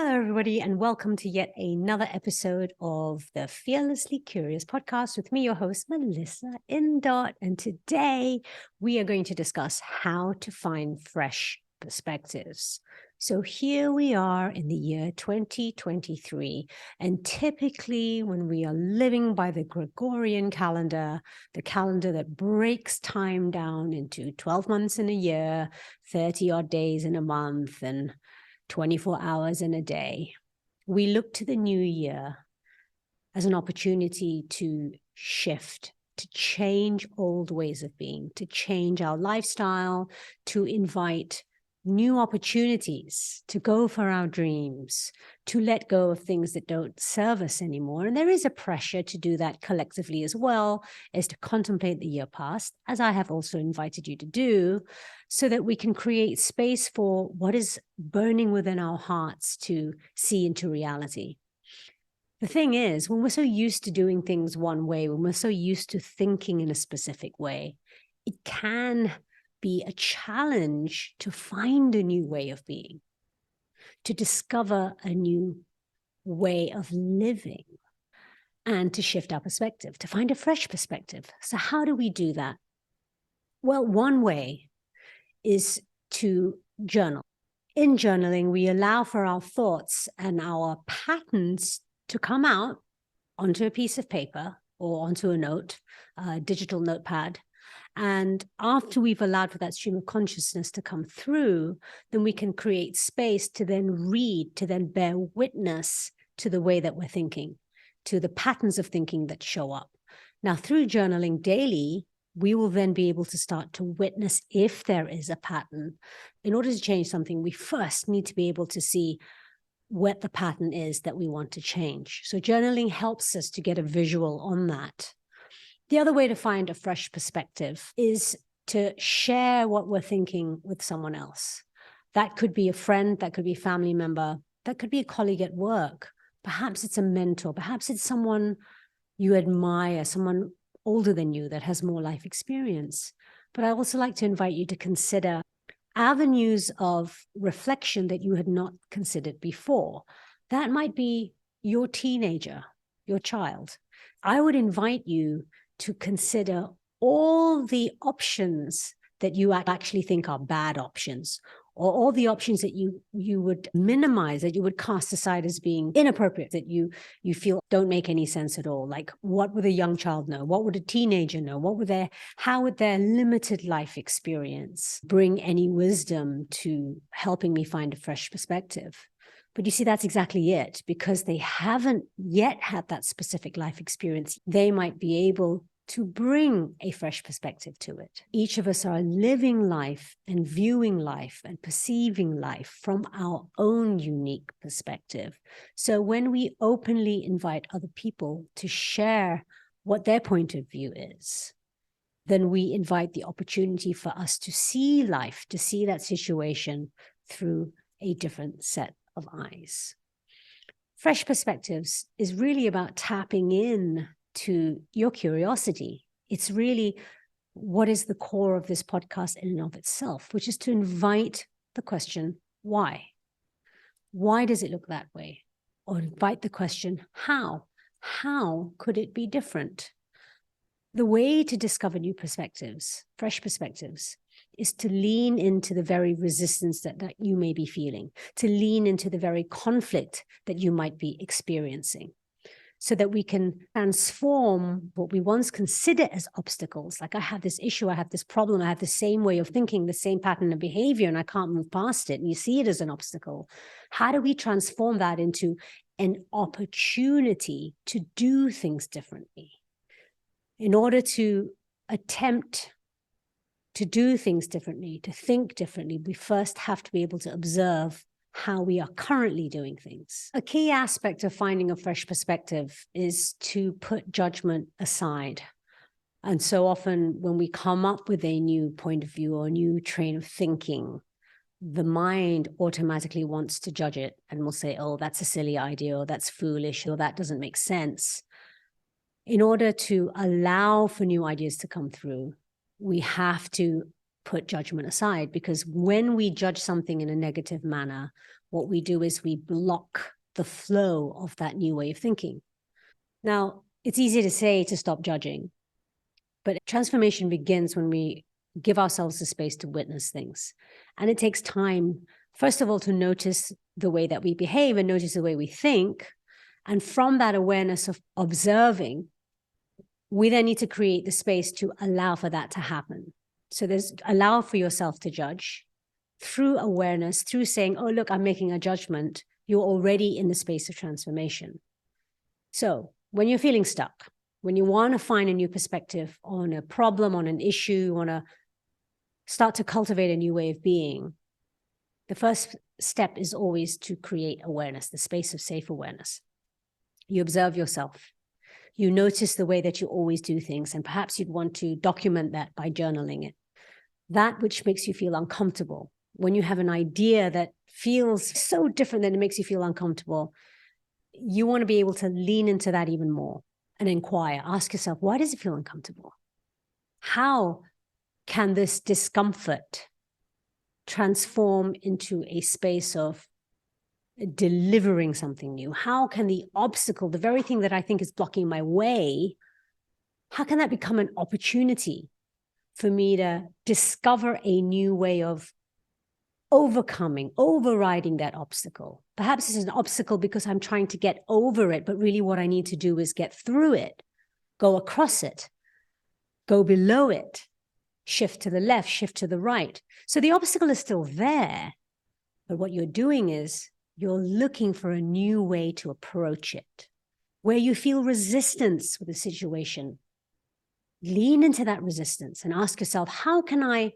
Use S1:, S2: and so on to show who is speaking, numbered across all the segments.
S1: Hello, everybody, and welcome to yet another episode of the Fearlessly Curious podcast with me, your host, Melissa Indot. And today we are going to discuss how to find fresh perspectives. So here we are in the year 2023. And typically when we are living by the Gregorian calendar, the calendar that breaks time down into 12 months in a year, 30 odd days in a month, and 24 hours in a day, we look to the new year as an opportunity to shift, to change old ways of being, to change our lifestyle, to invite new opportunities, to go for our dreams, to let go of things that don't serve us anymore. And there is a pressure to do that collectively as well as to contemplate the year past, as I have also invited you to do, so that we can create space for what is burning within our hearts to see into reality. The thing is, when we're so used to doing things one way, when we're so used to thinking in a specific way, it can be a challenge to find a new way of being, to discover a new way of living, and to shift our perspective, to find a fresh perspective. So how do we do that? Well, one way is to journal. In journaling, we allow for our thoughts and our patterns to come out onto a piece of paper or onto a note, a digital notepad. And after we've allowed for that stream of consciousness to come through, then we can create space to then read, to then bear witness to the way that we're thinking, to the patterns of thinking that show up. Now, through journaling daily, we will then be able to start to witness if there is a pattern. In order to change something, we first need to be able to see what the pattern is that we want to change. So journaling helps us to get a visual on that. The other way to find a fresh perspective is to share what we're thinking with someone else. That could be a friend, that could be a family member, that could be a colleague at work. Perhaps it's a mentor, perhaps it's someone you admire, someone older than you that has more life experience. But I also like to invite you to consider avenues of reflection that you had not considered before. That might be your teenager, your child. I would invite you to consider all the options that you actually think are bad options, or all the options that you would minimize, that you would cast aside as being inappropriate, that you feel don't make any sense at all. Like, what would a young child know? What would a teenager know? How would their limited life experience bring any wisdom to helping me find a fresh perspective? But you see, that's exactly it. Because they haven't yet had that specific life experience, they might be able to bring a fresh perspective to it. Each of us are living life and viewing life and perceiving life from our own unique perspective. So when we openly invite other people to share what their point of view is, then we invite the opportunity for us to see life, to see that situation through a different set of eyes. Fresh perspectives is really about tapping in to your curiosity. It's really what is the core of this podcast in and of itself, which is to invite the question, why? Why does it look that way? Or invite the question, how? How could it be different? The way to discover new perspectives, fresh perspectives, is to lean into the very resistance that you may be feeling, to lean into the very conflict that you might be experiencing, so that we can transform what we once considered as obstacles. Like, I have this issue, I have this problem, I have the same way of thinking, the same pattern of behavior, and I can't move past it. And you see it as an obstacle. How do we transform that into an opportunity to do things differently? In order to attempt to do things differently, to think differently, we first have to be able to observe how we are currently doing things. A key aspect of finding a fresh perspective is to put judgment aside. And so often when we come up with a new point of view or a new train of thinking, the mind automatically wants to judge it and will say, oh, that's a silly idea, or that's foolish, or that doesn't make sense. In order to allow for new ideas to come through, we have to put judgment aside, because when we judge something in a negative manner, what we do is we block the flow of that new way of thinking. Now, it's easy to say to stop judging, but transformation begins when we give ourselves the space to witness things. And it takes time, first of all, to notice the way that we behave and notice the way we think. And from that awareness of observing, we then need to create the space to allow for that to happen. So there's allow for yourself to judge through awareness, through saying, oh, look, I'm making a judgment. You're already in the space of transformation. So when you're feeling stuck, when you want to find a new perspective on a problem, on an issue, you want to start to cultivate a new way of being, the first step is always to create awareness, the space of safe awareness. You observe yourself. You notice the way that you always do things, and perhaps you'd want to document that by journaling it. That which makes you feel uncomfortable. When you have an idea that feels so different that it makes you feel uncomfortable, you want to be able to lean into that even more and inquire. Ask yourself, why does it feel uncomfortable? How can this discomfort transform into a space of delivering something new? How can the obstacle, the very thing that I think is blocking my way, how can that become an opportunity for me to discover a new way of overriding that obstacle? Perhaps it's an obstacle because I'm trying to get over it, but really what I need to do is get through it, go across it, go below it, shift to the left, shift to the right. So the obstacle is still there, but what you're doing is you're looking for a new way to approach it. Where you feel resistance with a situation, lean into that resistance and ask yourself, how can I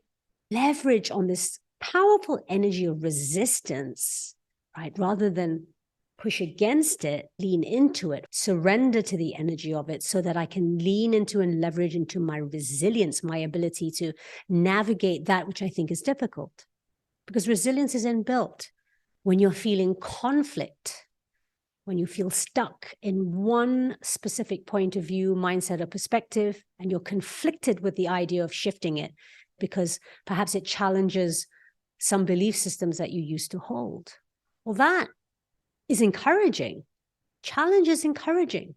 S1: leverage on this powerful energy of resistance, right? Rather than push against it, lean into it, surrender to the energy of it so that I can lean into and leverage into my resilience, my ability to navigate that which I think is difficult. Because resilience is inbuilt. When you're feeling conflict, when you feel stuck in one specific point of view, mindset, or perspective, and you're conflicted with the idea of shifting it because perhaps it challenges some belief systems that you used to hold. Well, that is encouraging. Challenge is encouraging.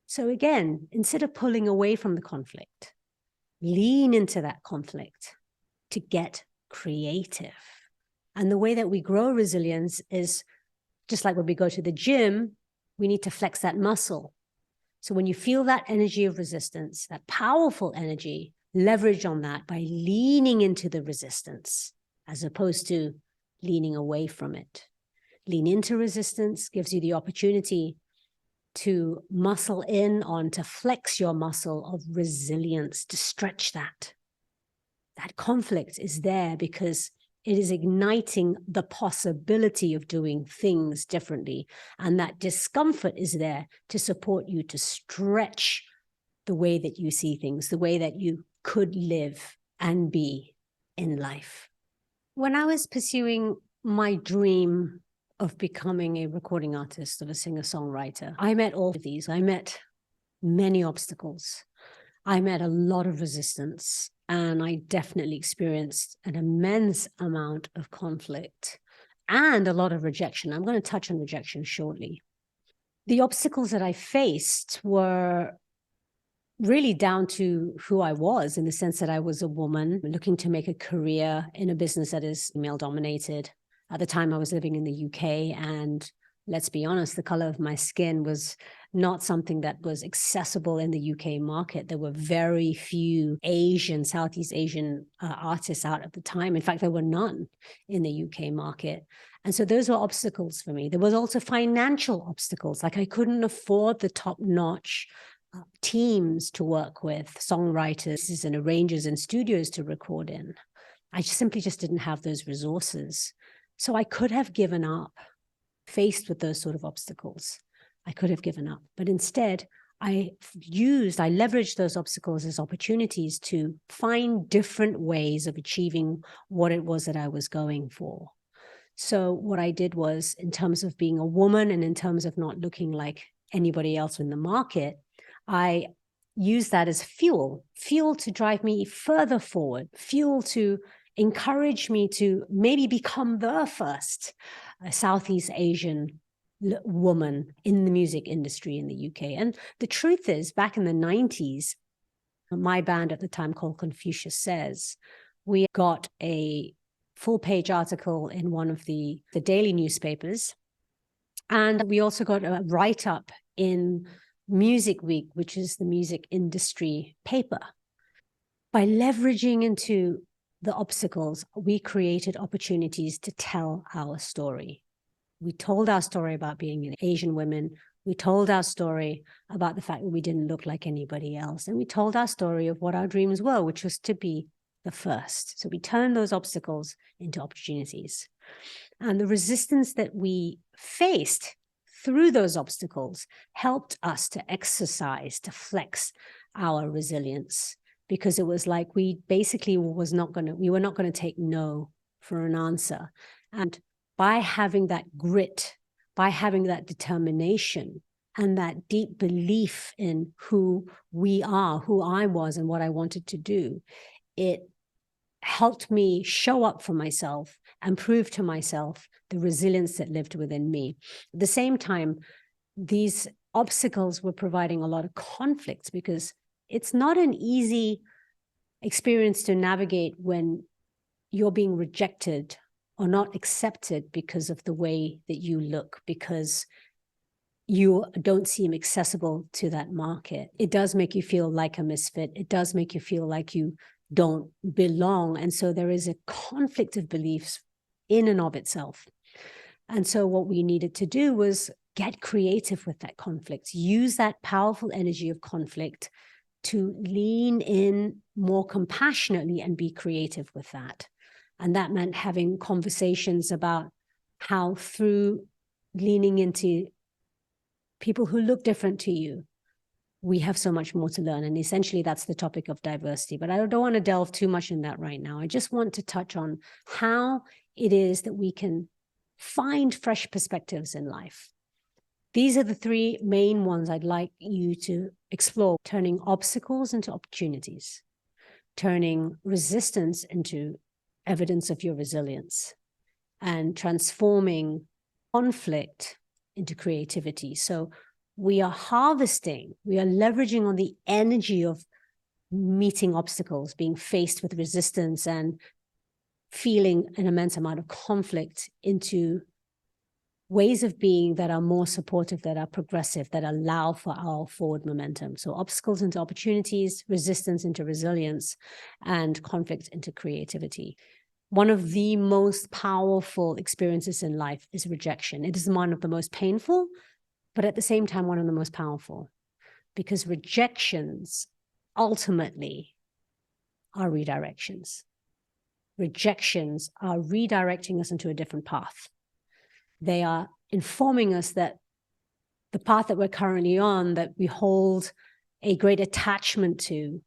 S1: So again, instead of pulling away from the conflict, lean into that conflict to get creative. And the way that we grow resilience is just like when we go to the gym, we need to flex that muscle. So when you feel that energy of resistance, that powerful energy, leverage on that by leaning into the resistance as opposed to leaning away from it. Lean into resistance gives you the opportunity to muscle in on, to flex your muscle of resilience, to stretch that. That conflict is there because it is igniting the possibility of doing things differently. And that discomfort is there to support you to stretch the way that you see things, the way that you could live and be in life. When I was pursuing my dream of becoming a recording artist, of a singer-songwriter, I met all of these. I met many obstacles. I met a lot of resistance, and I definitely experienced an immense amount of conflict and a lot of rejection. I'm going to touch on rejection shortly. The obstacles that I faced were really down to who I was, in the sense that I was a woman looking to make a career in a business that is male-dominated. At the time, I was living in the UK, and let's be honest, the color of my skin was not something that was accessible in the UK market. There were very few Asian, Southeast Asian artists out at the time. In fact, there were none in the UK market. And so those were obstacles for me. There was also financial obstacles. Like I couldn't afford the top-notch teams to work with, songwriters and arrangers and studios to record in. I simply just didn't have those resources. So I could have given up. Faced with those sort of obstacles, I could have given up. But instead, I leveraged those obstacles as opportunities to find different ways of achieving what it was that I was going for. So what I did was, in terms of being a woman and in terms of not looking like anybody else in the market, I use that as fuel to drive me further forward, fuel to encourage me to maybe become the first Southeast Asian woman in the music industry in the UK. And the truth is, back in the 90s, my band at the time called Confucius Says, we got a full-page article in one of the daily newspapers. And we also got a write-up in Music Week, which is the music industry paper. By leveraging into the obstacles, we created opportunities to tell our story. We told our story about being an Asian women. We told our story about the fact that we didn't look like anybody else. And we told our story of what our dreams were, which was to be the first. So we turned those obstacles into opportunities. And the resistance that we faced through those obstacles helped us to exercise, to flex our resilience, because it was like we basically we were not going to take no for an answer. And by having that grit, by having that determination and that deep belief in who we are, who I was and what I wanted to do, it helped me show up for myself and prove to myself the resilience that lived within me. At the same time, these obstacles were providing a lot of conflicts, because it's not an easy experience to navigate when you're being rejected or not accepted because of the way that you look, because you don't seem accessible to that market. It does make you feel like a misfit. It does make you feel like you don't belong. And so there is a conflict of beliefs in and of itself. And so what we needed to do was get creative with that conflict, use that powerful energy of conflict to lean in more compassionately and be creative with that. And that meant having conversations about how, through leaning into people who look different to you, we have so much more to learn. And essentially that's the topic of diversity. But I don't want to delve too much in that right now. I just want to touch on how it is that we can find fresh perspectives in life. These are the three main ones I'd like you to explore: turning obstacles into opportunities, turning resistance into evidence of your resilience, and transforming conflict into creativity. So we are harvesting, we are leveraging on the energy of meeting obstacles, being faced with resistance and feeling an immense amount of conflict, into ways of being that are more supportive, that are progressive, that allow for our forward momentum. So obstacles into opportunities, resistance into resilience, and conflict into creativity. One of the most powerful experiences in life is rejection. It is one of the most painful, but at the same time, one of the most powerful, because rejections ultimately are redirections. Rejections are redirecting us into a different path. They are informing us that the path that we're currently on, that we hold a great attachment to,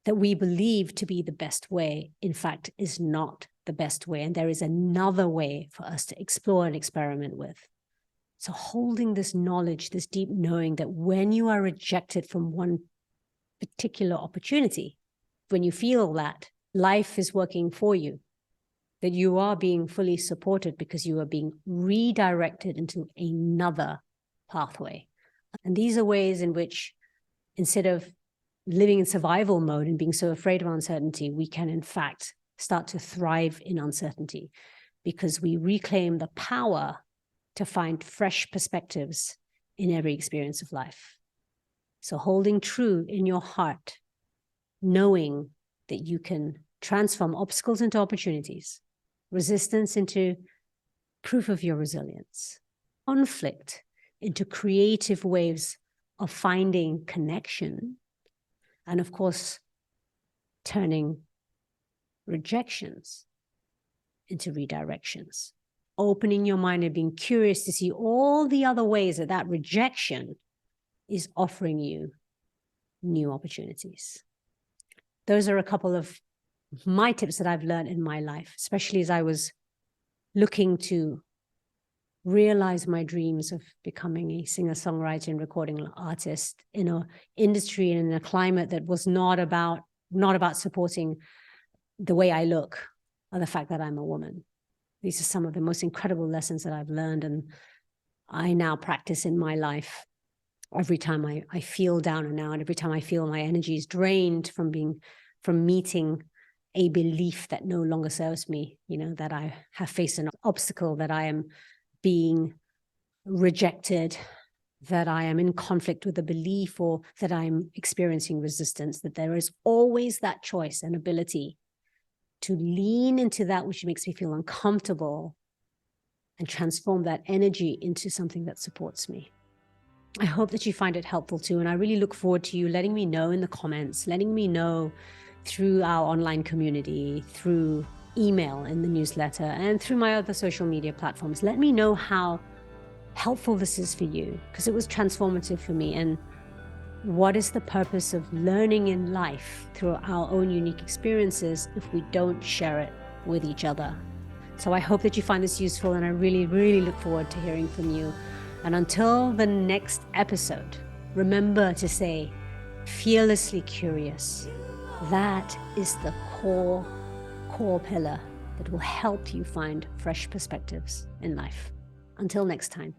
S1: that we believe to be the best way, in fact, is not the best way. And there is another way for us to explore and experiment with. So holding this knowledge, this deep knowing that when you are rejected from one particular opportunity, when you feel that life is working for you, that you are being fully supported because you are being redirected into another pathway. And these are ways in which, instead of living in survival mode and being so afraid of uncertainty, we can in fact start to thrive in uncertainty, because we reclaim the power to find fresh perspectives in every experience of life. So holding true in your heart, knowing that you can transform obstacles into opportunities, resistance into proof of your resilience, conflict into creative ways of finding connection, and of course, turning rejections into redirections, opening your mind and being curious to see all the other ways that that rejection is offering you new opportunities. Those are a couple of my tips that I've learned in my life, especially as I was looking to realize my dreams of becoming a singer-songwriter and recording artist in an industry and in a climate that was not about supporting the way I look or the fact that I'm a woman. These are some of the most incredible lessons that I've learned, and I now practice in my life. Every time I feel down and out, every time I feel my energy is drained from meeting a belief that no longer serves me, that I have faced an obstacle, that I am being rejected, that I am in conflict with a belief, or that I'm experiencing resistance, that there is always that choice and ability to lean into that which makes me feel uncomfortable and transform that energy into something that supports me. I hope that you find it helpful too. And I really look forward to you letting me know in the comments, letting me know through our online community, through email in the newsletter, and through my other social media platforms. Let me know how helpful this is for you, because it was transformative for me. And what is the purpose of learning in life through our own unique experiences if we don't share it with each other? So I hope that you find this useful, and I really, really look forward to hearing from you. And until the next episode, remember to stay fearlessly curious. That is the core pillar that will help you find fresh perspectives in life. Until next time.